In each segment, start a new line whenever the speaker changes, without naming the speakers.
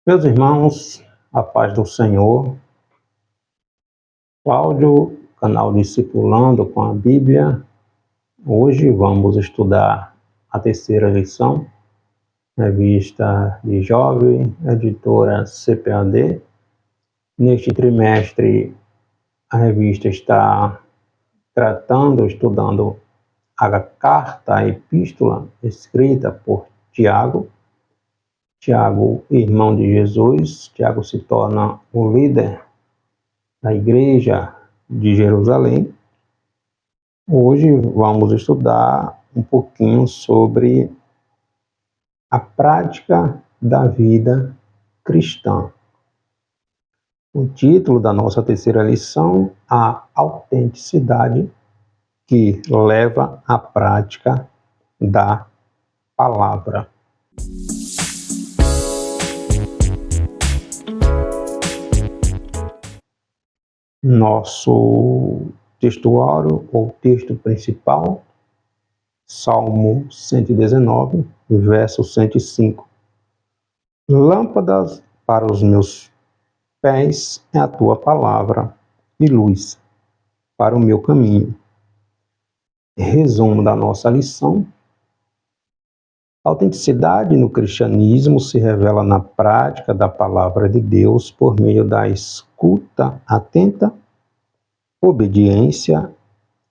Meus irmãos, a paz do Senhor. Cláudio, canal Discipulando com a Bíblia. Hoje vamos estudar a terceira lição, revista de jovem, editora CPAD. Neste trimestre, a revista está estudando a carta, a epístola escrita por Tiago. Tiago, irmão de Jesus. Tiago se torna o líder da igreja de Jerusalém. Hoje vamos estudar um pouquinho sobre a prática da vida cristã. O título da nossa terceira lição: a autenticidade que leva à prática da palavra. Nosso textuário ou texto principal, Salmo 119, verso 105. Lâmpadas para os meus pés é a tua palavra e luz para o meu caminho. Resumo da nossa lição: a autenticidade no cristianismo se revela na prática da palavra de Deus por meio da escuta atenta, obediência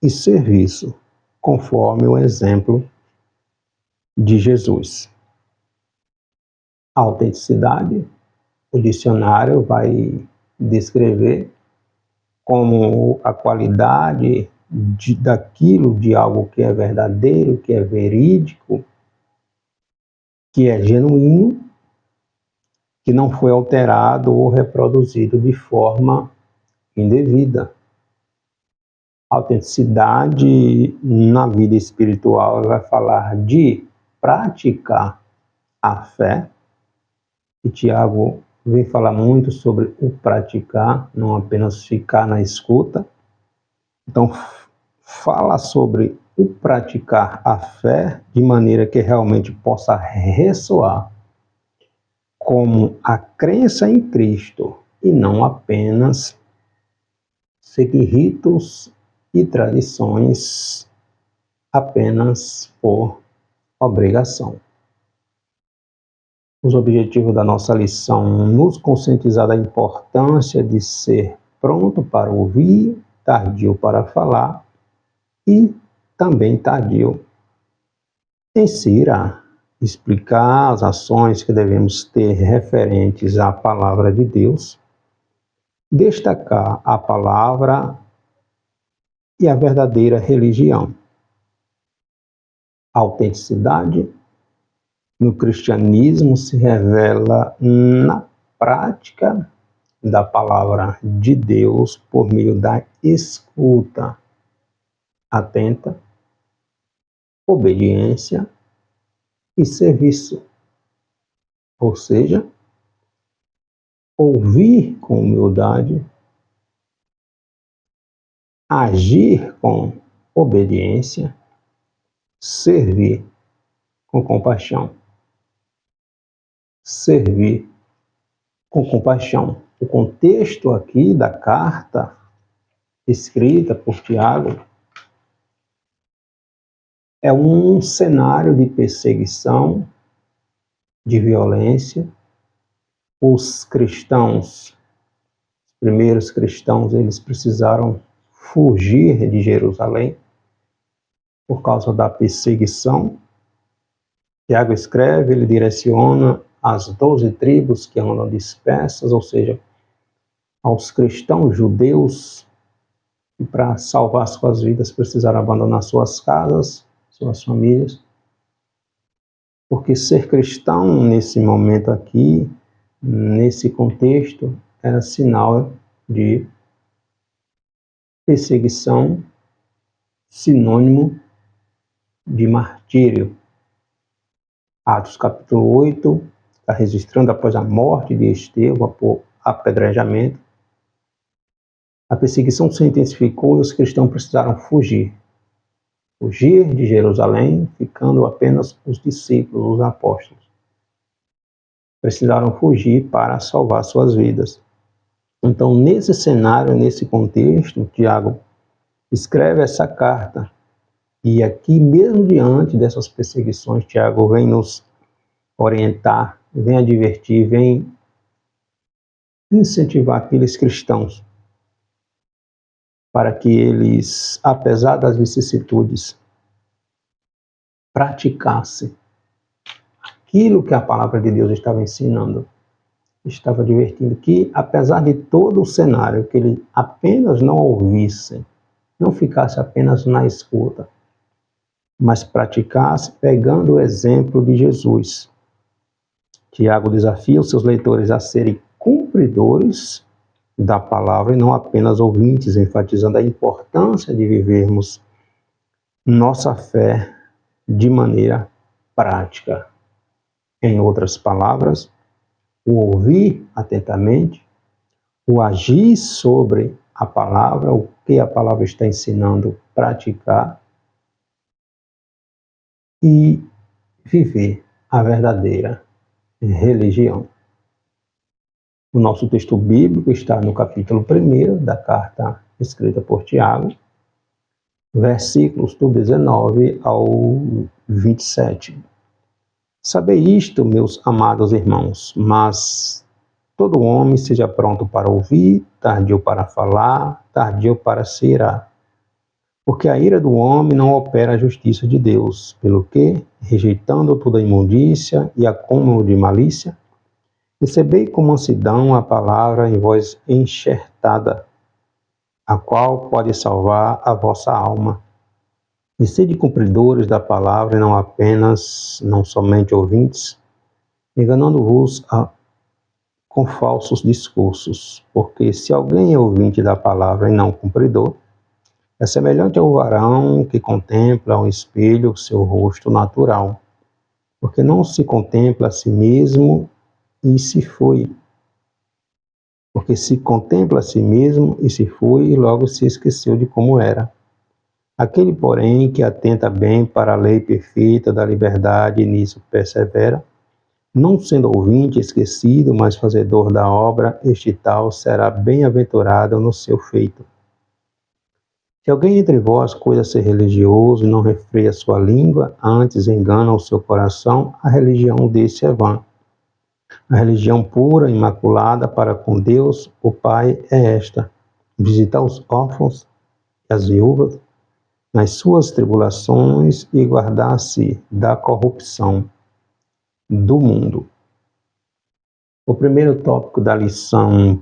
e serviço, conforme o exemplo de Jesus. A autenticidade, o dicionário vai descrever como a qualidade daquilo, de algo que é verdadeiro, que é verídico, que é genuíno, que não foi alterado ou reproduzido de forma indevida. A autenticidade na vida espiritual vai falar de praticar a fé, e Tiago vem falar muito sobre o praticar, não apenas ficar na escuta. Então, fala sobre o praticar a fé de maneira que realmente possa ressoar como a crença em Cristo e não apenas seguir ritos e tradições apenas por obrigação. Os objetivos da nossa lição: nos conscientizar da importância de ser pronto para ouvir, tardio para falar e também tardio em se irar. Explicar as ações que devemos ter referentes à palavra de Deus, destacar a palavra e a verdadeira religião. A autenticidade no cristianismo se revela na prática da palavra de Deus por meio da escuta atenta, obediência e serviço. Ou seja, ouvir com humildade, agir com obediência, servir com compaixão. Servir com compaixão. O contexto aqui da carta escrita por Tiago é um cenário de perseguição, de violência. Os cristãos, os primeiros cristãos, eles precisaram fugir de Jerusalém por causa da perseguição. Tiago escreve, ele direciona às 12 tribos que andam dispersas, ou seja, aos cristãos judeus que para salvar suas vidas precisaram abandonar suas casas, suas famílias, porque ser cristão nesse momento aqui, nesse contexto, era sinal de perseguição, sinônimo de martírio. Atos capítulo 8 está registrando após a morte de Estevão por apedrejamento. A perseguição se intensificou e os cristãos precisaram fugir de Jerusalém, ficando apenas os discípulos, os apóstolos. precisaram fugir para salvar suas vidas. Então, nesse cenário, nesse contexto, Tiago escreve essa carta. E aqui, mesmo diante dessas perseguições, Tiago vem nos orientar, vem advertir, vem incentivar aqueles cristãos para que eles, apesar das vicissitudes, praticassem aquilo que a palavra de Deus estava ensinando. Estava advertindo que, apesar de todo o cenário, que eles apenas não ouvissem, não ficasse apenas na escuta, mas praticasse pegando o exemplo de Jesus. Tiago desafia os seus leitores a serem cumpridores da palavra e não apenas ouvintes, enfatizando a importância de vivermos nossa fé de maneira prática. Em outras palavras, o ouvir atentamente, o agir sobre a palavra, o que a palavra está ensinando, praticar e viver a verdadeira religião. O nosso texto bíblico está no capítulo 1 da carta escrita por Tiago, versículos do 19 ao 27. Sabei isto, meus amados irmãos, mas todo homem seja pronto para ouvir, tardio para falar, tardio para se irar. Porque a ira do homem não opera a justiça de Deus, pelo que, rejeitando toda imundícia e acúmulo de malícia, recebei com mansidão a palavra em vós enxertada, a qual pode salvar a vossa alma. E sede cumpridores da palavra e não somente ouvintes, enganando-vos com falsos discursos. Porque se alguém é ouvinte da palavra e não cumpridor, é semelhante ao varão que contempla ao espelho o seu rosto natural, porque não se contempla a si mesmo e se foi. Porque se contempla a si mesmo e se foi, e logo se esqueceu de como era. Aquele, porém, que atenta bem para a lei perfeita da liberdade e nisso persevera, não sendo ouvinte esquecido, mas fazedor da obra, este tal será bem-aventurado no seu feito. Se alguém entre vós cuida ser religioso e não refreia sua língua, antes engana o seu coração, a religião desse é vã. A religião pura, imaculada para com Deus, o Pai, é esta: visitar os órfãos e as viúvas nas suas tribulações e guardar-se da corrupção do mundo. O primeiro tópico da lição: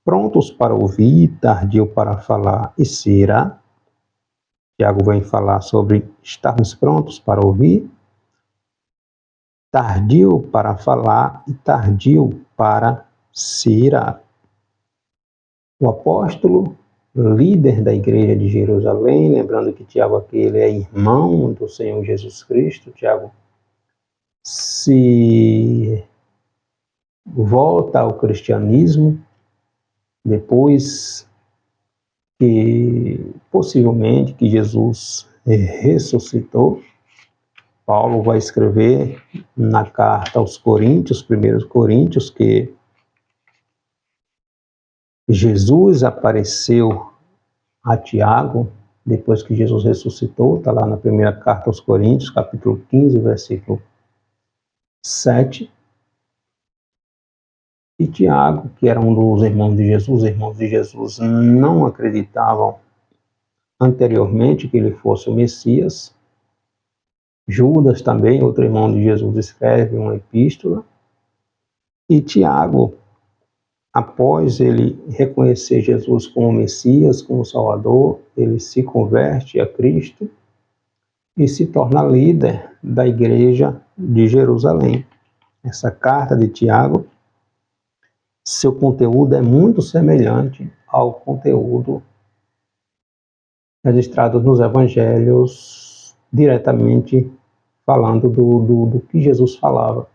prontos para ouvir, tardio para falar e se irá. Tiago vem falar sobre estarmos prontos para ouvir, tardio para falar e tardio para se irar. O apóstolo, líder da igreja de Jerusalém, lembrando que Tiago aqui ele é irmão do Senhor Jesus Cristo, Tiago se volta ao cristianismo depois que possivelmente que Jesus ressuscitou. Paulo vai escrever na carta aos Coríntios, 1 Coríntios, que Jesus apareceu a Tiago depois que Jesus ressuscitou, está lá na primeira carta aos Coríntios, capítulo 15, versículo 7. E Tiago, que era um dos irmãos de Jesus não acreditavam anteriormente que ele fosse o Messias. Judas também, outro irmão de Jesus, escreve uma epístola. E Tiago, após ele reconhecer Jesus como Messias, como Salvador, ele se converte a Cristo e se torna líder da igreja de Jerusalém. Essa carta de Tiago, seu conteúdo é muito semelhante ao conteúdo registrado nos evangelhos, diretamente falando do que Jesus falava.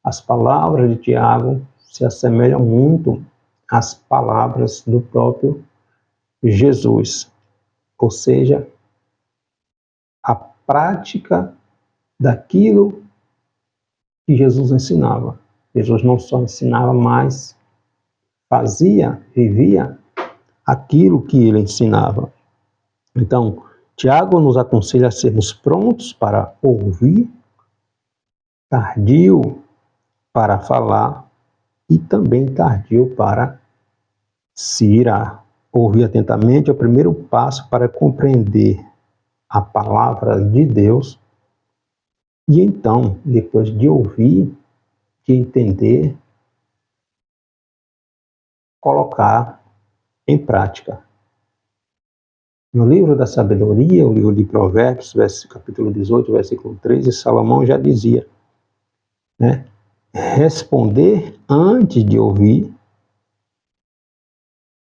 As palavras de Tiago se assemelham muito às palavras do próprio Jesus, ou seja, a prática daquilo que Jesus ensinava. Jesus não só ensinava, mas fazia, vivia aquilo que ele ensinava. Então, Tiago nos aconselha a sermos prontos para ouvir, tardio para falar e também tardio para se irar. Ouvir atentamente é o primeiro passo para compreender a palavra de Deus e então, depois de ouvir, de entender, colocar em prática. No livro da sabedoria, o livro de Provérbios, capítulo 18, versículo 13, Salomão já dizia, né? Responder antes de ouvir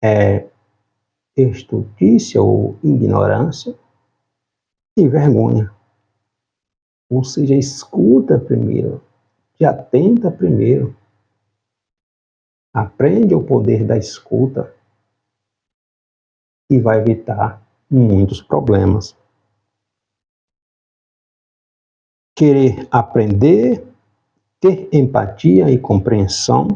é estultícia ou ignorância e vergonha. Ou seja, escuta primeiro, te atenta primeiro. Aprende o poder da escuta e vai evitar muitos problemas. Querer aprender, ter empatia e compreensão,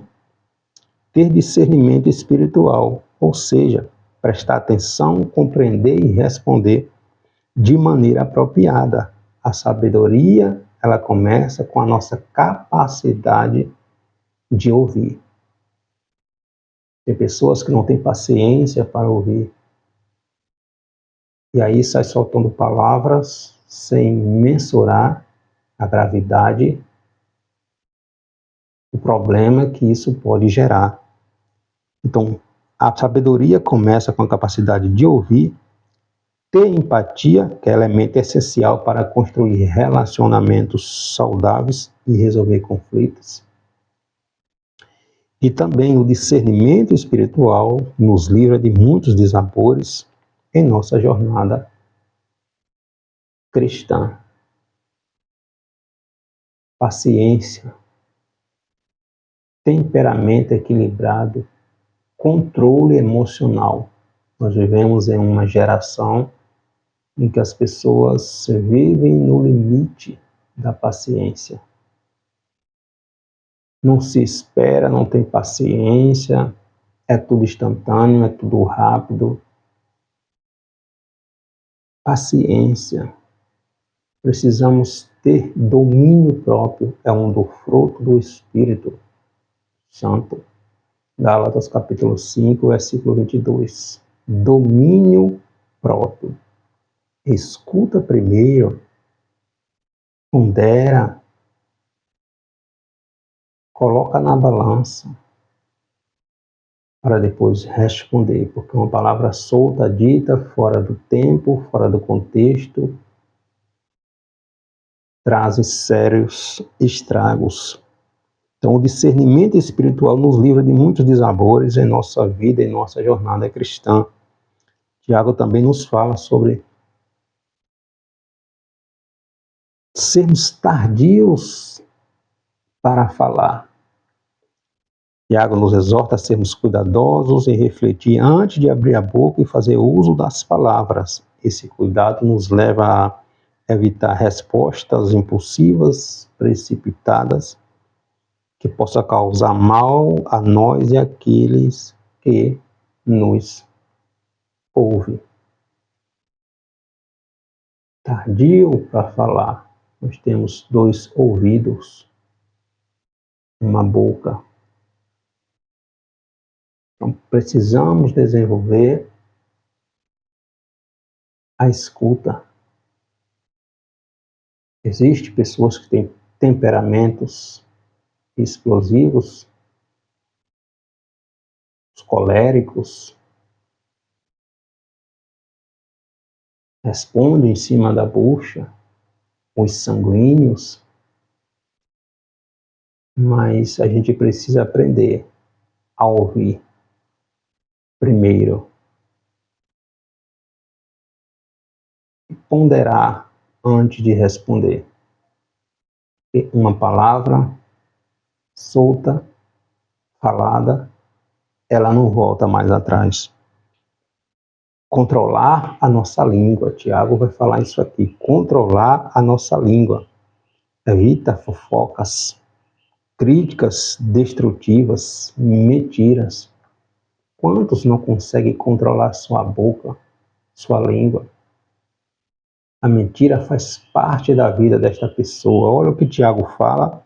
ter discernimento espiritual, ou seja, prestar atenção, compreender e responder de maneira apropriada. A sabedoria, ela começa com a nossa capacidade de ouvir. Tem pessoas que não têm paciência para ouvir. E aí sai soltando palavras sem mensurar a gravidade, o problema que isso pode gerar. Então, a sabedoria começa com a capacidade de ouvir, ter empatia, que é elemento essencial para construir relacionamentos saudáveis e resolver conflitos. E também o discernimento espiritual nos livra de muitos desabores em nossa jornada cristã. Paciência, temperamento equilibrado, controle emocional. Nós vivemos em uma geração em que as pessoas vivem no limite da paciência. Não se espera, não tem paciência, é tudo instantâneo, é tudo rápido. Paciência. Precisamos ter domínio próprio, é um do fruto do Espírito Santo. Gálatas capítulo 5, versículo 22. Domínio próprio. Escuta primeiro, pondera, coloca na balança para depois responder, porque uma palavra solta, dita, fora do tempo, fora do contexto, traz sérios estragos. Então, o discernimento espiritual nos livra de muitos desabores em nossa vida, em nossa jornada cristã. Tiago também nos fala sobre sermos tardios para falar. Tiago nos exorta a sermos cuidadosos e refletir antes de abrir a boca e fazer uso das palavras. Esse cuidado nos leva a evitar respostas impulsivas, precipitadas, que possa causar mal a nós e àqueles que nos ouvem. Tardio para falar. Nós temos 2 ouvidos, uma boca. Então, precisamos desenvolver a escuta. Existem pessoas que têm temperamentos explosivos, os coléricos, respondem em cima da bucha, os sanguíneos, mas a gente precisa aprender a ouvir primeiro e ponderar antes de responder. E uma palavra solta, falada, ela não volta mais atrás. Controlar a nossa língua. Tiago vai falar isso aqui. Controlar a nossa língua. Evita fofocas, críticas destrutivas, mentiras. Quantos não conseguem controlar sua boca, sua língua? A mentira faz parte da vida desta pessoa. Olha o que Tiago fala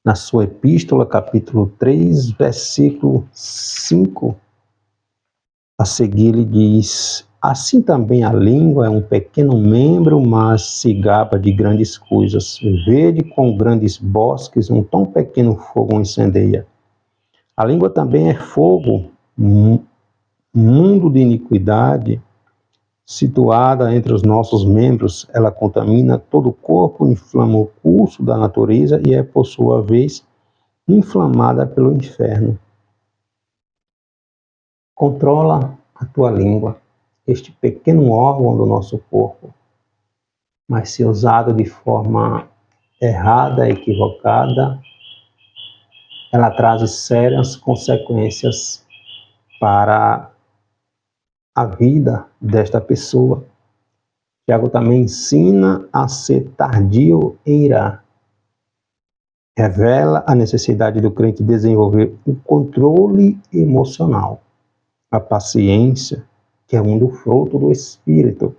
na sua epístola, capítulo 3, versículo 5. A seguir ele diz: assim também a língua é um pequeno membro, mas se gaba de grandes coisas. Vede com grandes bosques um tão pequeno fogo incendeia. A língua também é fogo, mundo de iniquidade, situada entre os nossos membros. Ela contamina todo o corpo, inflama o curso da natureza e é, por sua vez, inflamada pelo inferno. Controla a tua língua, este pequeno órgão do nosso corpo, mas se usado de forma errada, equivocada, ela traz sérias consequências para a vida desta pessoa. Tiago também ensina a ser tardio em irar. Revela a necessidade do crente desenvolver o controle emocional, a paciência, que é um do fruto do Espírito.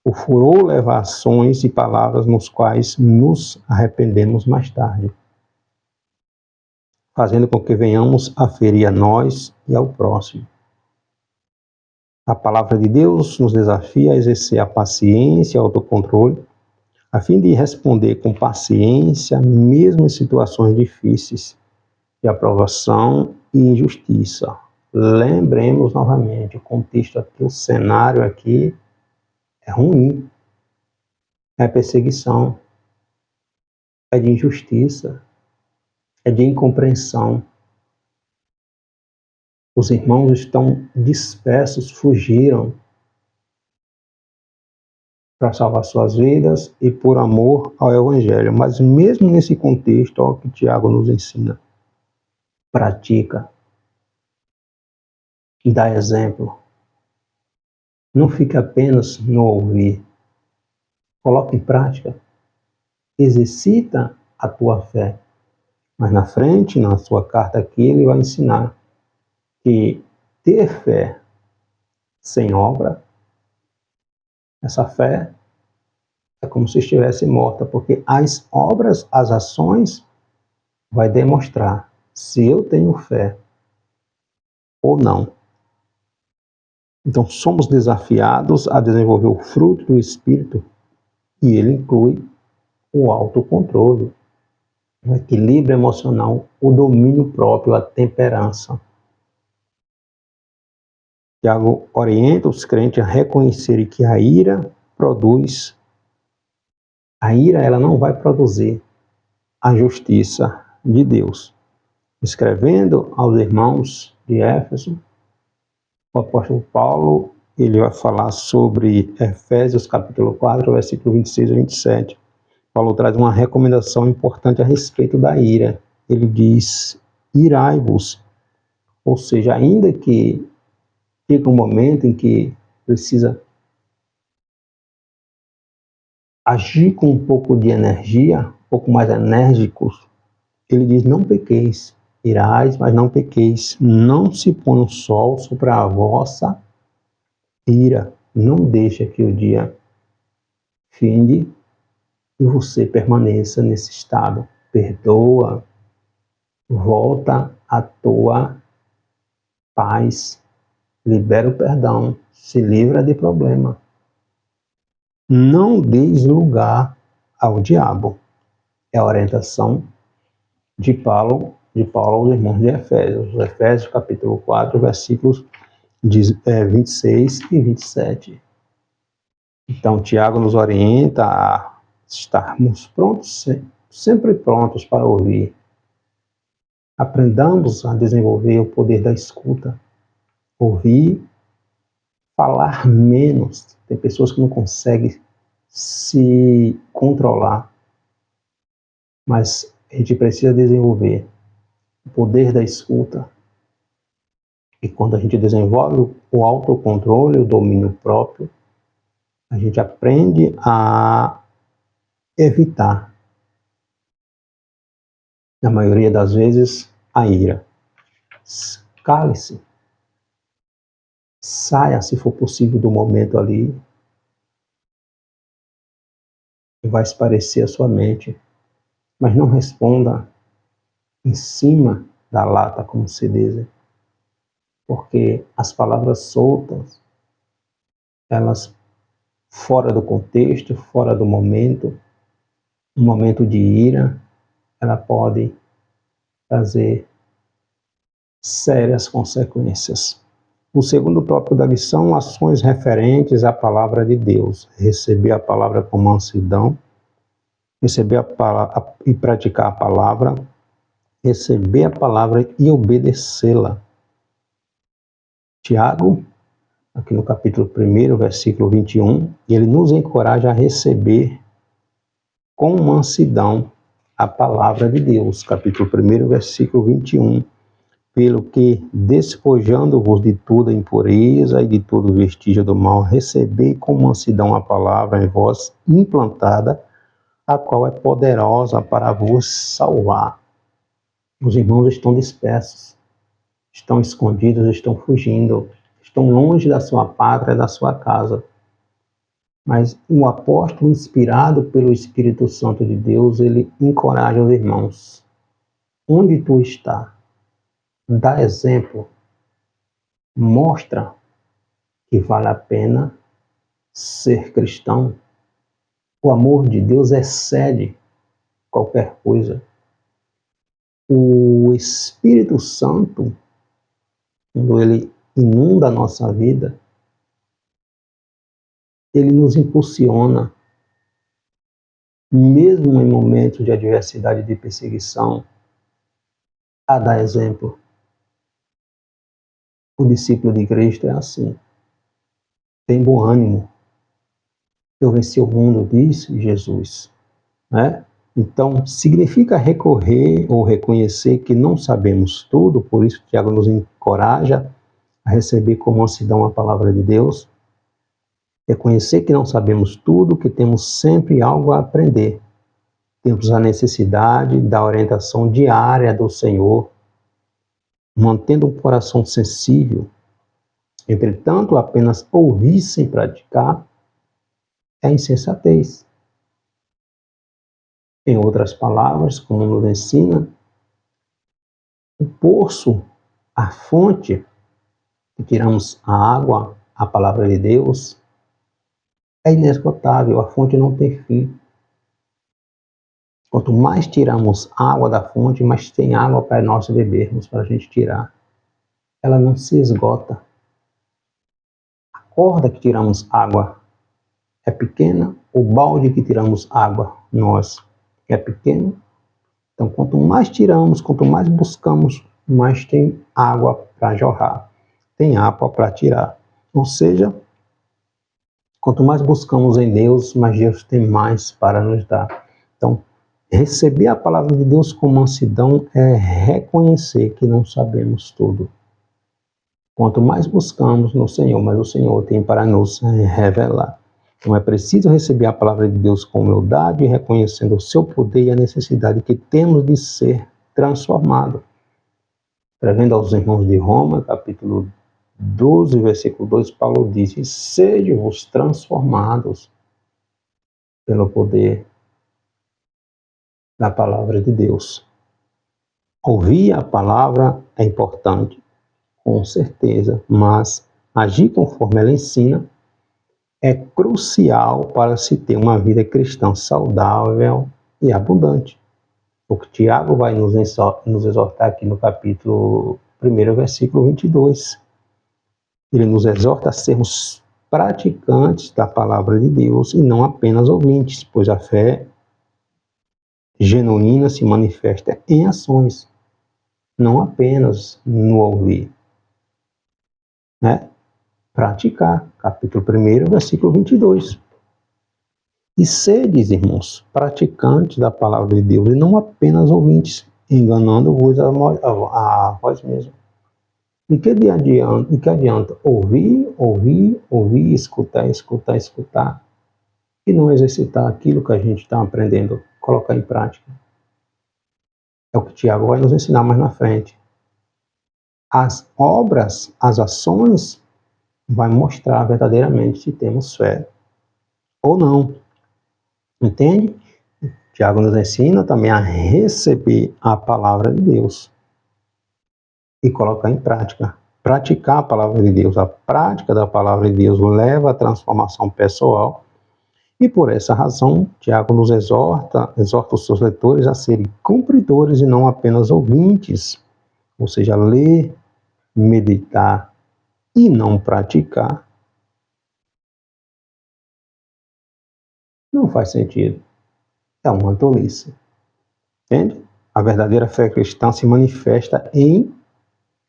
O furor leva a ações e palavras nos quais nos arrependemos mais tarde, fazendo com que venhamos a ferir a nós e ao próximo. A palavra de Deus nos desafia a exercer a paciência e o autocontrole, a fim de responder com paciência, mesmo em situações difíceis de aprovação e injustiça. Lembremos novamente, o contexto aqui, o cenário aqui é ruim, é perseguição, é de injustiça, é de incompreensão. Os irmãos estão dispersos, fugiram para salvar suas vidas e por amor ao Evangelho. Mas mesmo nesse contexto, olha o que Tiago nos ensina. Pratica. Dá exemplo. Não fique apenas no ouvir. Coloque em prática. Exercita a tua fé. Mas na frente, na sua carta aqui, ele vai ensinar que ter fé sem obra, essa fé é como se estivesse morta, porque as obras, as ações, vai demonstrar se eu tenho fé ou não. Então, somos desafiados a desenvolver o fruto do Espírito, e ele inclui o autocontrole, o equilíbrio emocional, o domínio próprio, a temperança. Tiago orienta os crentes a reconhecerem que a ira produz. A ira, ela não vai produzir a justiça de Deus. Escrevendo aos irmãos de Éfeso, o apóstolo Paulo, ele vai falar sobre Efésios capítulo 4, versículo 26 a 27. Paulo traz uma recomendação importante a respeito da ira. Ele diz: irai-vos. Ou seja, ainda que chega um momento em que precisa agir com um pouco de energia, um pouco mais enérgicos, ele diz: não pequeis. Irais, mas não pequeis. Não se põe o sol sobre a vossa ira. Não deixa que o dia finde e você permaneça nesse estado. Perdoa, volta à tua paz, libera o perdão, se livra de problema. Não deis lugar ao diabo. É a orientação de Paulo aos irmãos de Efésios. Efésios capítulo 4, versículos 26 e 27. Então, Tiago nos orienta a estarmos prontos, sempre prontos para ouvir. Aprendamos a desenvolver o poder da escuta. Ouvir, falar menos. Tem pessoas que não conseguem se controlar, mas a gente precisa desenvolver o poder da escuta. E quando a gente desenvolve o autocontrole, o domínio próprio, a gente aprende a evitar na maioria das vezes, a ira. Cale-se. Saia, se for possível, do momento ali. E vai esparecer a sua mente. Mas não responda em cima da lata, como se diz. Porque as palavras soltas, elas fora do contexto, fora do momento, um momento de ira, ela pode trazer sérias consequências. O segundo tópico da lição, ações referentes à palavra de Deus. Receber a palavra com mansidão, receber a palavra e praticar a palavra, receber a palavra e obedecê-la. Tiago, aqui no capítulo 1, versículo 21, ele nos encoraja a receber com mansidão a palavra de Deus. Capítulo 1, versículo 21. Pelo que, despojando-vos de toda impureza e de todo vestígio do mal, recebei com mansidão a palavra em vós implantada, a qual é poderosa para vos salvar. Os irmãos estão dispersos, estão escondidos, estão fugindo, estão longe da sua pátria, da sua casa. Mas o apóstolo, inspirado pelo Espírito Santo de Deus, ele encoraja os irmãos. Onde tu está? Dá exemplo. Mostra que vale a pena ser cristão. O amor de Deus excede qualquer coisa. O Espírito Santo, quando ele inunda a nossa vida, ele nos impulsiona, mesmo em momentos de adversidade e de perseguição, a dar exemplo. O discípulo de Cristo é assim. Tem bom ânimo. Eu venci o mundo, disse Jesus. Né? Então, significa recorrer ou reconhecer que não sabemos tudo, por isso Tiago nos encoraja a receber com mansidão a palavra de Deus. Reconhecer que não sabemos tudo, que temos sempre algo a aprender. Temos a necessidade da orientação diária do Senhor, mantendo um coração sensível. Entretanto, apenas ouvir sem praticar é insensatez. Em outras palavras, como nos ensina, o poço, a fonte que tiramos a água, a palavra de Deus, é inesgotável, a fonte não tem fim. Quanto mais tiramos água da fonte, mais tem água para nós bebermos, para a gente tirar. Ela não se esgota. A corda que tiramos água é pequena, o balde que tiramos água, nós, é pequeno. Então, quanto mais tiramos, quanto mais buscamos, mais tem água para jorrar. Tem água para tirar. Ou seja, quanto mais buscamos em Deus, mais Deus tem mais para nos dar. Então, receber a palavra de Deus com mansidão é reconhecer que não sabemos tudo. Quanto mais buscamos no Senhor, mais o Senhor tem para nos revelar. Então é preciso receber a palavra de Deus com humildade, reconhecendo o seu poder e a necessidade que temos de ser transformado. Escrevendo aos irmãos de Roma, capítulo 12, versículo 2, Paulo diz: sede-vos transformados pelo poder da palavra de Deus. Ouvir a palavra é importante, com certeza, mas agir conforme ela ensina é crucial para se ter uma vida cristã saudável e abundante. O que Tiago vai nos exortar aqui no capítulo 1, versículo 22. Ele nos exorta a sermos praticantes da palavra de Deus e não apenas ouvintes, pois a fé genuína se manifesta em ações, não apenas no ouvir. Né? Praticar, capítulo 1, versículo 22. E sedes, irmãos, praticantes da palavra de Deus e não apenas ouvintes, enganando-vos a vós mesmos. E que adianta ouvir, escutar, e não exercitar aquilo que a gente está aprendendo, colocar em prática? É o que Tiago vai nos ensinar mais na frente. As obras, as ações, vai mostrar verdadeiramente se temos fé ou não. Entende? Tiago nos ensina também a receber a palavra de Deus e colocar em prática. Praticar a palavra de Deus. A prática da palavra de Deus leva à transformação pessoal. E por essa razão, Tiago nos exorta os seus leitores a serem cumpridores e não apenas ouvintes. Ou seja, ler, meditar e não praticar não faz sentido. É uma tolice. Entende? A verdadeira fé cristã se manifesta em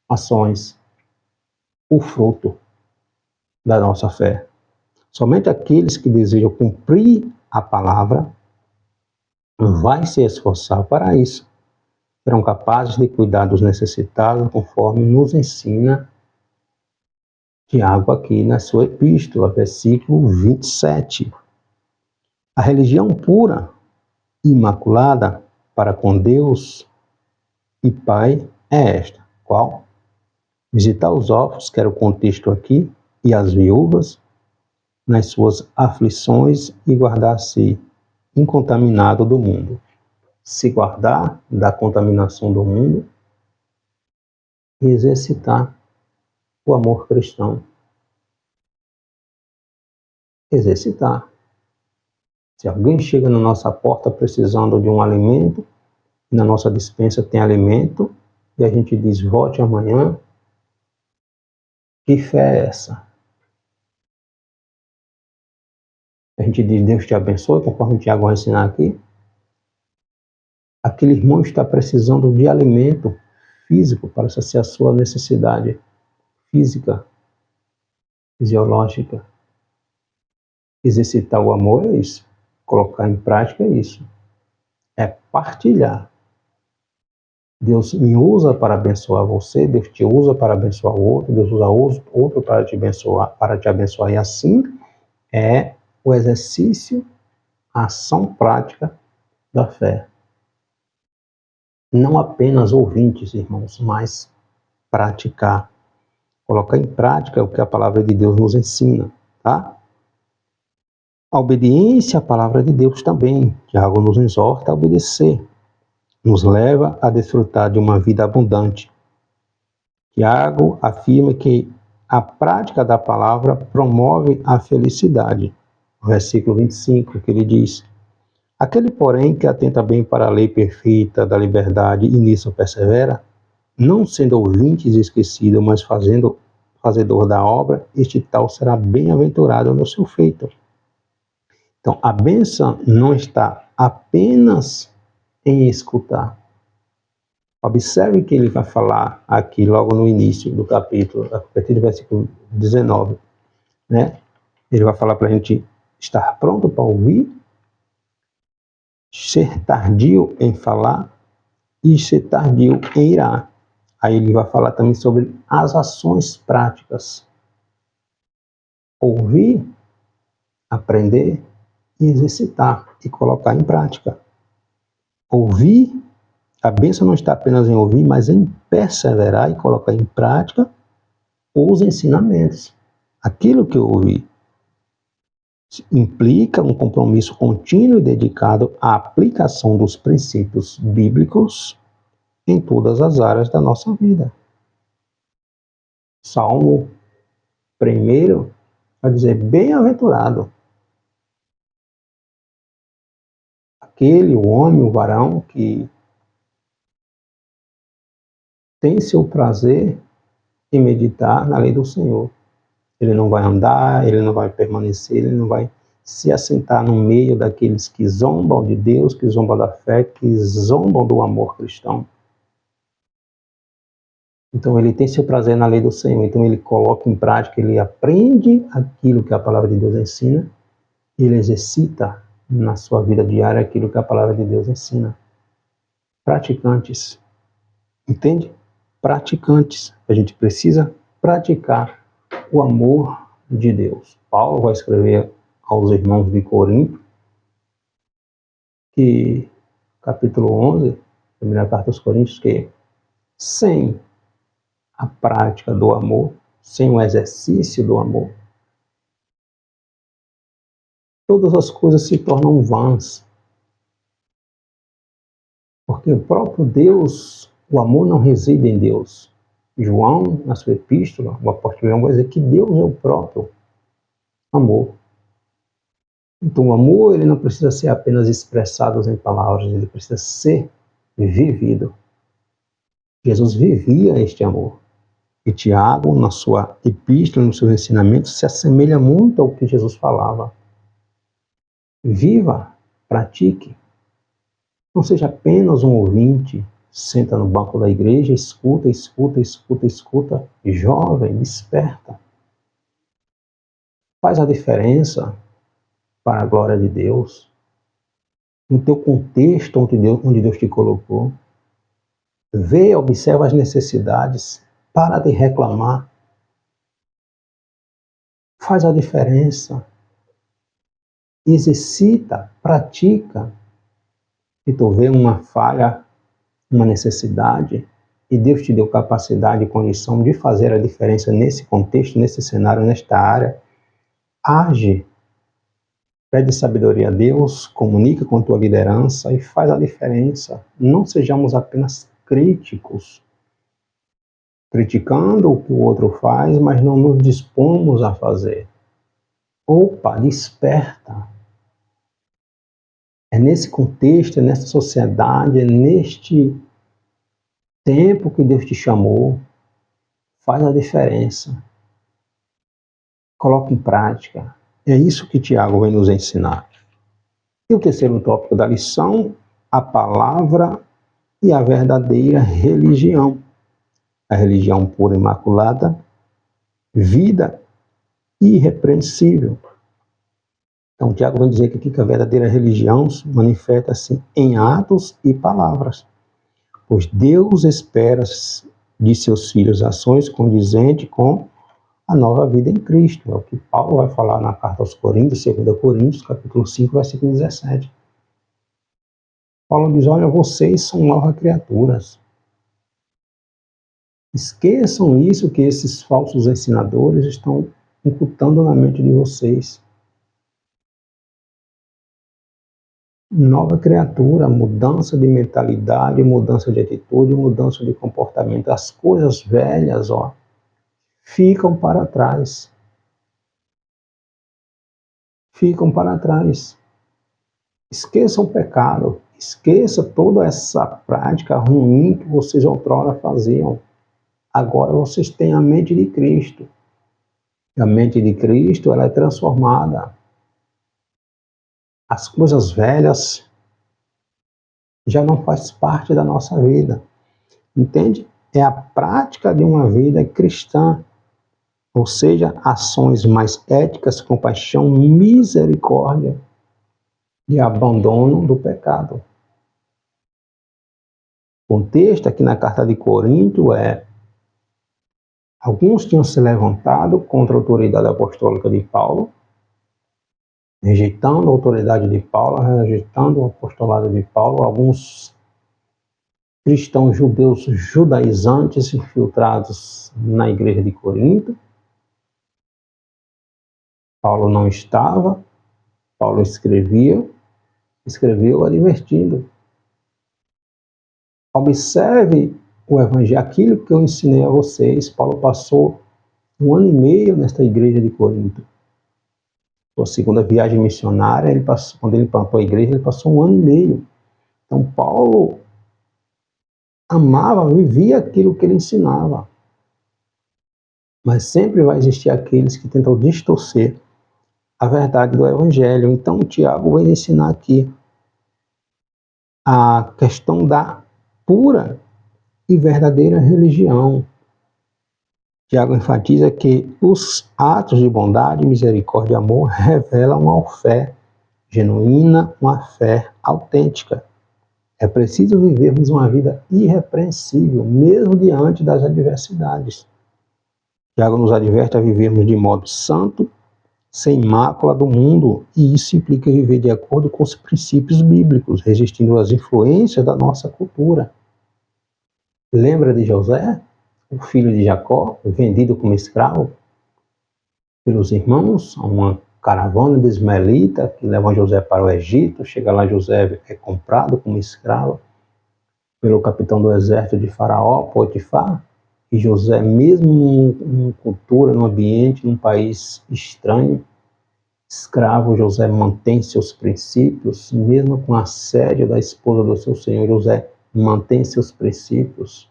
ações, o fruto da nossa fé. Somente aqueles que desejam cumprir a palavra vai se esforçar para isso. Serão capazes de cuidar dos necessitados, conforme nos ensina Tiago aqui na sua epístola, versículo 27. A religião pura, imaculada para com Deus e Pai é esta. Qual? Visitar os órfãos, que era o contexto aqui, e as viúvas nas suas aflições e guardar-se incontaminado do mundo. Se guardar da contaminação do mundo e exercitar o amor cristão. Exercitar. Se alguém chega na nossa porta precisando de um alimento, na nossa despensa tem alimento, e a gente diz, volte amanhã, que fé é essa? A gente diz, Deus te abençoe, conforme o Tiago vai ensinar aqui. Aquele irmão está precisando de alimento físico para saciar a sua necessidade física, fisiológica. Exercitar o amor é isso. Colocar em prática é isso. É partilhar. Deus me usa para abençoar você, Deus te usa para abençoar o outro, Deus usa outro para te abençoar. E assim é o exercício, a ação prática da fé. Não apenas ouvintes, irmãos, mas praticar. Colocar em prática o que a palavra de Deus nos ensina, tá? A obediência à palavra de Deus também. Tiago nos exorta a obedecer. Nos leva a desfrutar de uma vida abundante. Tiago afirma que a prática da palavra promove a felicidade. No versículo 25, que ele diz: aquele, porém, que atenta bem para a lei perfeita da liberdade e nisso persevera, não sendo ouvinte esquecido, mas fazedor da obra, este tal será bem-aventurado no seu feito. Então, a bênção não está apenas em escutar. Observe que ele vai falar aqui logo no início do capítulo, a partir do versículo 19, né? Ele vai falar para a gente estar pronto para ouvir, ser tardio em falar e ser tardio em irar. Aí ele vai falar também sobre as ações práticas. Ouvir, aprender e exercitar e colocar em prática. Ouvir, a bênção não está apenas em ouvir, mas em perseverar e colocar em prática os ensinamentos. Aquilo que eu ouvi implica um compromisso contínuo e dedicado à aplicação dos princípios bíblicos em todas as áreas da nossa vida. Salmo 1 vai dizer, bem-aventurado aquele, o homem, o varão, que tem seu prazer em meditar na lei do Senhor. Ele não vai andar, ele não vai permanecer, ele não vai se assentar no meio daqueles que zombam de Deus, que zombam da fé, que zombam do amor cristão. Então ele tem seu prazer na lei do Senhor, então ele coloca em prática, ele aprende aquilo que a palavra de Deus ensina, ele exercita na sua vida diária aquilo que a palavra de Deus ensina. Praticantes, entende? Praticantes, a gente precisa praticar o amor de Deus. Paulo vai escrever aos irmãos de Corinto, que capítulo 11, primeira carta aos Coríntios, que sem a prática do amor, sem o exercício do amor, todas as coisas se tornam vãs. Porque o próprio Deus, o amor não reside em Deus. João, na sua epístola, o apóstolo João vai dizer que Deus é o próprio amor. Então o amor, ele não precisa ser apenas expressado em palavras, ele precisa ser vivido. Jesus vivia este amor. E Tiago, na sua epístola, no seu ensinamento, se assemelha muito ao que Jesus falava. Viva, pratique. Não seja apenas um ouvinte, senta no banco da igreja, escuta, escuta, escuta, escuta. Jovem, desperta. Faz a diferença para a glória de Deus. No teu contexto onde Deus te colocou. Vê, observa as necessidades. Para de reclamar. Faz a diferença. Exercita, pratica. E tu vê uma falha, uma necessidade, e Deus te deu capacidade e condição de fazer a diferença nesse contexto, nesse cenário, nesta área. Age. Pede sabedoria a Deus, comunica com a tua liderança e faz a diferença. Não sejamos apenas críticos, criticando o que o outro faz, mas não nos dispomos a fazer. Opa, desperta. É nesse contexto, é nessa sociedade, é neste tempo que Deus te chamou. Faz a diferença. Coloque em prática. É isso que Tiago vai nos ensinar. E o terceiro tópico da lição, a palavra e a verdadeira religião. A religião pura e imaculada, vida irrepreensível. Então, Tiago vai dizer que a verdadeira religião se manifesta-se em atos e palavras. Pois Deus espera de seus filhos ações condizentes com a nova vida em Cristo. É o que Paulo vai falar na carta aos Coríntios, 2 Coríntios, capítulo 5, versículo 17. Paulo diz, olha, vocês são novas criaturas. Esqueçam isso que esses falsos ensinadores estão imputando na mente de vocês. Nova criatura, mudança de mentalidade, mudança de atitude, mudança de comportamento. As coisas velhas, ficam para trás. Ficam para trás. Esqueça o pecado. Esqueça toda essa prática ruim que vocês outrora faziam. Agora vocês têm a mente de Cristo. E a mente de Cristo, ela é transformada. As coisas velhas já não faz parte da nossa vida. Entende? É a prática de uma vida cristã. Ou seja, ações mais éticas, compaixão, misericórdia e abandono do pecado. O contexto aqui na carta de Corinto é: alguns tinham se levantado contra a autoridade apostólica de Paulo, rejeitando a autoridade de Paulo, rejeitando o apostolado de Paulo. Alguns cristãos judeus judaizantes infiltrados na igreja de Corinto. Paulo não estava, Paulo escreveu advertindo. Observe o evangelho, aquilo que eu ensinei a vocês. Paulo passou 1 ano e meio nesta igreja de Corinto. Sua segunda viagem missionária, quando ele plantou a igreja, ele passou 1 ano e meio. Então Paulo amava, vivia aquilo que ele ensinava. Mas sempre vai existir aqueles que tentam distorcer a verdade do evangelho. Então Tiago vai ensinar aqui a questão da pura e verdadeira religião. Tiago enfatiza que os atos de bondade, misericórdia e amor revelam uma fé genuína, uma fé autêntica. É preciso vivermos uma vida irrepreensível, mesmo diante das adversidades. Tiago nos adverte a vivermos de modo santo, sem mácula do mundo, e isso implica viver de acordo com os princípios bíblicos, resistindo às influências da nossa cultura. Lembra de José, o filho de Jacó, vendido como escravo pelos irmãos a uma caravana de ismaelita que leva José para o Egito? Chega lá, José é comprado como escravo pelo capitão do exército de Faraó, Potifar, e José, mesmo em cultura, num ambiente, num país estranho, escravo, José mantém seus princípios, mesmo com assédio da esposa do seu senhor, José mantém seus princípios.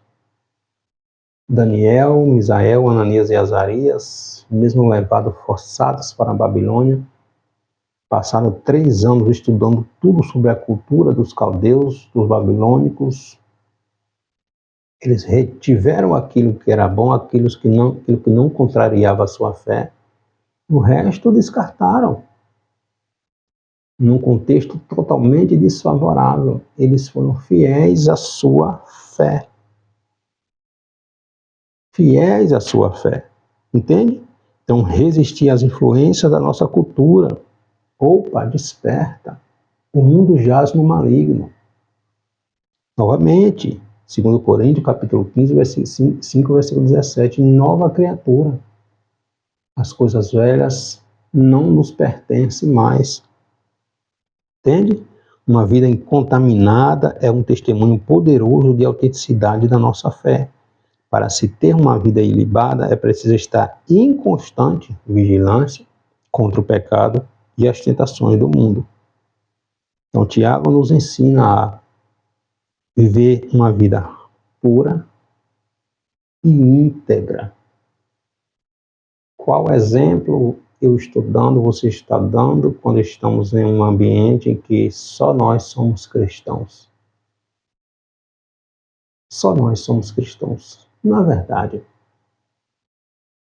Daniel, Misael, Ananias e Azarias, mesmo levados forçados para a Babilônia, passaram 3 anos estudando tudo sobre a cultura dos caldeus, dos babilônicos. Eles retiveram aquilo que era bom, aquilo que não contrariava a sua fé. O resto descartaram. Num contexto totalmente desfavorável, eles foram fiéis à sua fé. Fiéis à sua fé. Entende? Então, resistir às influências da nossa cultura. Opa, desperta. O mundo jaz no maligno. Novamente, 2 Coríntios, capítulo 15, versículo 5, versículo 17, nova criatura. As coisas velhas não nos pertencem mais. Entende? Uma vida incontaminada é um testemunho poderoso de autenticidade da nossa fé. Para se ter uma vida ilibada, é preciso estar em constante vigilância contra o pecado e as tentações do mundo. Então, Tiago nos ensina a viver uma vida pura e íntegra. Qual exemplo eu estou dando, você está dando, quando estamos em um ambiente em que só nós somos cristãos? Só nós somos cristãos. Na verdade,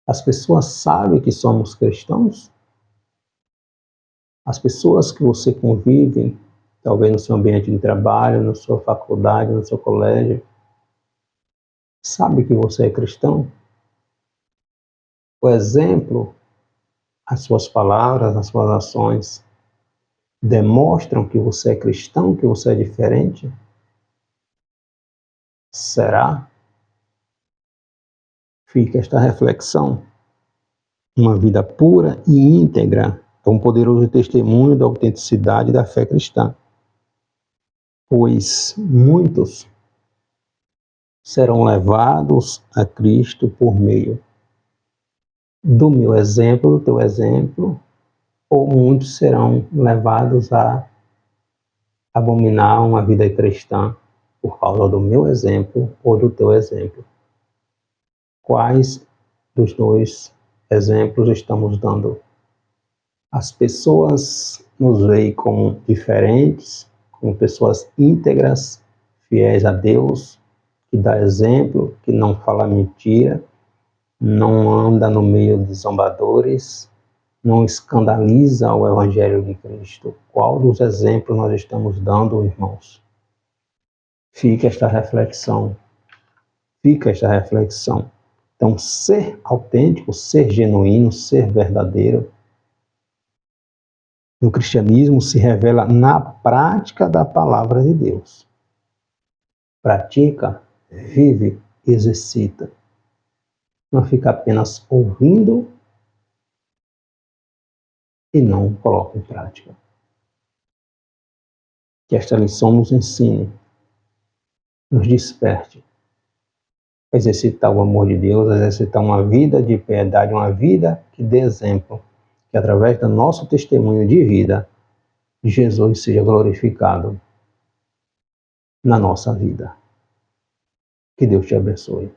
as pessoas sabem que somos cristãos? As pessoas que você convive, talvez no seu ambiente de trabalho, na sua faculdade, no seu colégio, sabe que você é cristão? O exemplo, as suas palavras, as suas ações demonstram que você é cristão, que você é diferente? Será? Fica esta reflexão. Uma vida pura e íntegra é um poderoso testemunho da autenticidade da fé cristã, pois muitos serão levados a Cristo por meio do meu exemplo, do teu exemplo, ou muitos serão levados a abominar uma vida cristã por causa do meu exemplo ou do teu exemplo. Quais dos dois exemplos estamos dando? As pessoas nos veem como diferentes, como pessoas íntegras, fiéis a Deus, que dá exemplo, que não fala mentira, não anda no meio de zombadores, não escandaliza o Evangelho de Cristo. Qual dos exemplos nós estamos dando, irmãos? Fica esta reflexão. Então, ser autêntico, ser genuíno, ser verdadeiro, no cristianismo se revela na prática da palavra de Deus. Pratica, vive, exercita. Não fica apenas ouvindo e não coloca em prática. Que esta lição nos ensine, nos desperte a exercitar o amor de Deus, a exercitar uma vida de piedade, uma vida que dê exemplo, que através do nosso testemunho de vida, Jesus seja glorificado na nossa vida. Que Deus te abençoe.